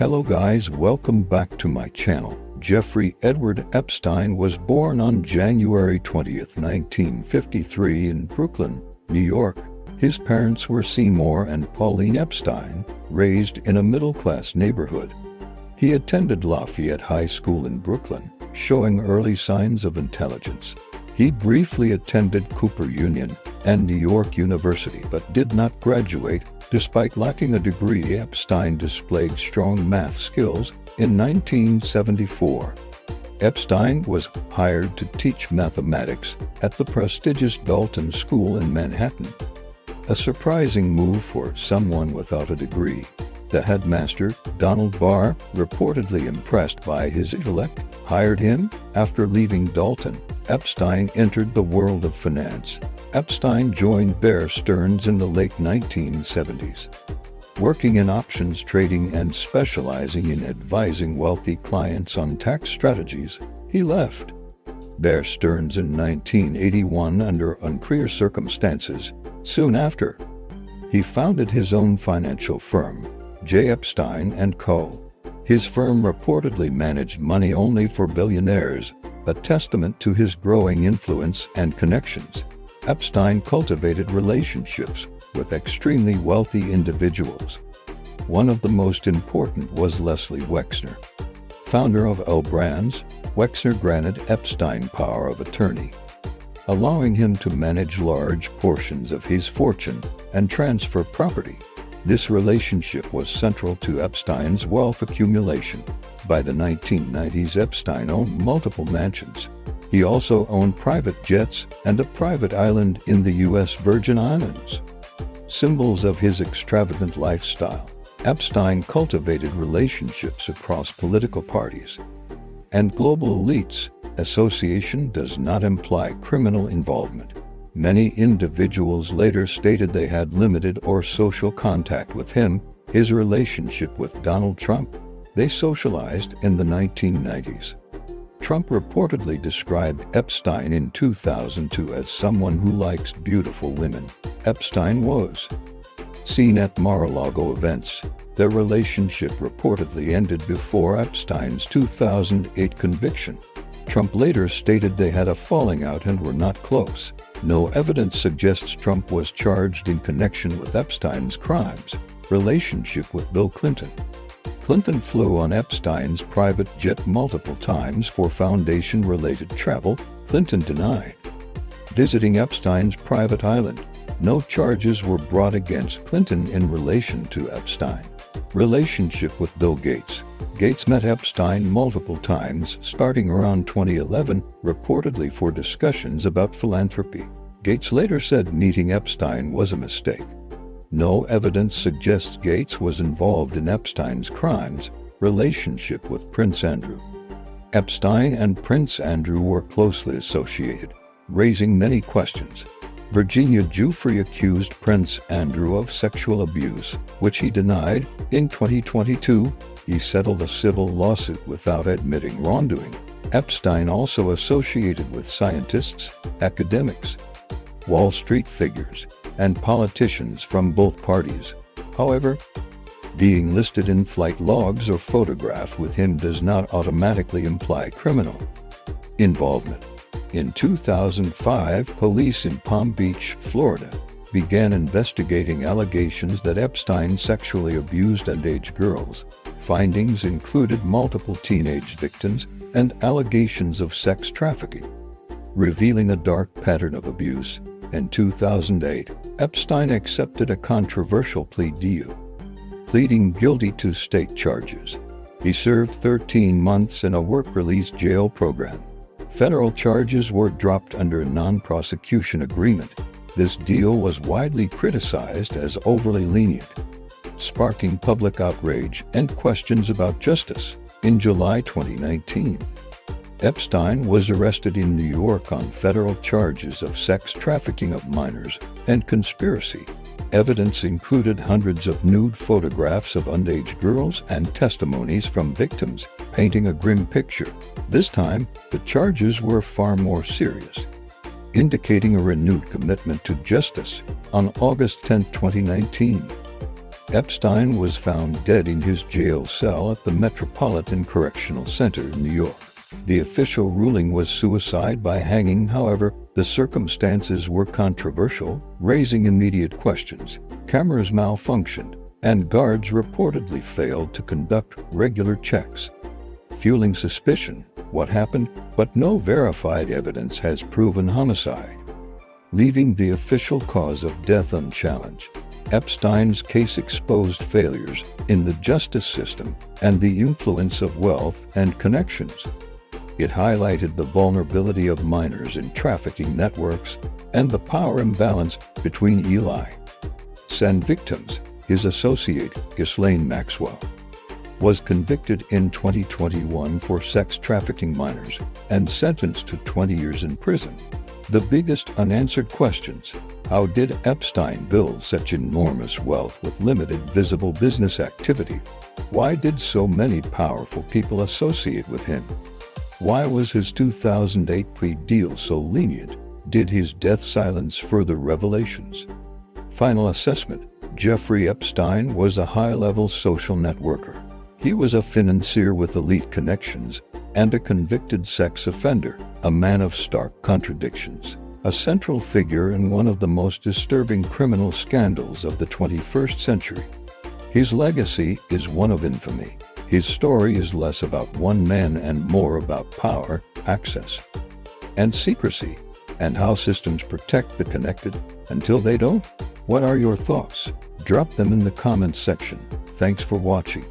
Hello guys, welcome back to my channel. Jeffrey Edward Epstein was born on January 20th, 1953 in Brooklyn, New York. His parents were Seymour and Pauline Epstein, raised in a middle-class neighborhood. He attended Lafayette High School in Brooklyn, showing early signs of intelligence. He briefly attended Cooper Union and New York University but did not graduate. Despite lacking a degree, Epstein displayed strong math skills. In 1974, Epstein was hired to teach mathematics at the prestigious Dalton School in Manhattan. A surprising move for someone without a degree. The headmaster, Donald Barr, reportedly impressed by his intellect, hired him. After leaving Dalton, Epstein entered the world of finance. Epstein joined Bear Stearns in the late 1970s. Working in options trading and specializing in advising wealthy clients on tax strategies, he left Bear Stearns in 1981 under unclear circumstances. Soon after, he founded his own financial firm, J. Epstein & Co. His firm reportedly managed money only for billionaires, a testament to his growing influence and connections. Epstein cultivated relationships with extremely wealthy individuals. One of the most important was Leslie Wexner. Founder of L Brands, Wexner granted Epstein power of attorney, allowing him to manage large portions of his fortune and transfer property. This relationship was central to Epstein's wealth accumulation. By the 1990s, Epstein owned multiple mansions. He also owned private jets and a private island in the U.S. Virgin Islands. Symbols of his extravagant lifestyle, Epstein cultivated relationships across political parties and global elites. Association does not imply criminal involvement. Many individuals later stated they had limited or social contact with him. His relationship with Donald Trump, they socialized in the 1990s. Trump reportedly described Epstein in 2002 as someone who likes beautiful women. Epstein was seen at Mar-a-Lago events. Their relationship reportedly ended before Epstein's 2008 conviction. Trump later stated they had a falling out and were not close. No evidence suggests Trump was charged in connection with Epstein's crimes. Relationship with Bill Clinton. Clinton flew on Epstein's private jet multiple times for foundation-related travel. Clinton denied visiting Epstein's private island. No charges were brought against Clinton in relation to Epstein. Relationship with Bill Gates. Gates met Epstein multiple times starting around 2011, reportedly for discussions about philanthropy. Gates later said meeting Epstein was a mistake. No evidence suggests Gates was involved in Epstein's crimes. Relationship with Prince Andrew. Epstein and Prince Andrew were closely associated, raising many questions. Virginia Giuffre accused Prince Andrew of sexual abuse, which he denied. In 2022, he settled a civil lawsuit without admitting wrongdoing. Epstein also associated with scientists, academics, Wall Street figures, and politicians from both parties. However, being listed in flight logs or photographed with him does not automatically imply criminal involvement. In 2005, police in Palm Beach, Florida, began investigating allegations that Epstein sexually abused underage girls. Findings included multiple teenage victims and allegations of sex trafficking, revealing a dark pattern of abuse. In 2008, Epstein accepted a controversial plea deal, pleading guilty to state charges. He served 13 months in a work-release jail program. Federal charges were dropped under a non-prosecution agreement. This deal was widely criticized as overly lenient, sparking public outrage and questions about justice. In July 2019, Epstein was arrested in New York on federal charges of sex trafficking of minors and conspiracy. Evidence included hundreds of nude photographs of underage girls and testimonies from victims, painting a grim picture. This time, the charges were far more serious, indicating a renewed commitment to justice. On August 10, 2019, Epstein was found dead in his jail cell at the Metropolitan Correctional Center in New York. The official ruling was suicide by hanging. However, the circumstances were controversial, raising immediate questions. Cameras malfunctioned, and guards reportedly failed to conduct regular checks, fueling suspicion. What happened? But no verified evidence has proven homicide, leaving the official cause of death unchallenged. Epstein's case exposed failures in the justice system and the influence of wealth and connections. It highlighted the vulnerability of minors in trafficking networks and the power imbalance between and victims. His associate, Ghislaine Maxwell, was convicted in 2021 for sex trafficking minors and sentenced to 20 years in prison. The biggest unanswered questions: how did Epstein build such enormous wealth with limited visible business activity? Why did so many powerful people associate with him? Why was his 2008 plea deal so lenient? Did his death silence further revelations? Final assessment: Jeffrey Epstein was a high-level social networker. He was a financier with elite connections and a convicted sex offender, a man of stark contradictions, a central figure in one of the most disturbing criminal scandals of the 21st century. His legacy is one of infamy. His story is less about one man and more about power, access, and secrecy, and how systems protect the connected until they don't. What are your thoughts? Drop them in the comments section. Thanks for watching.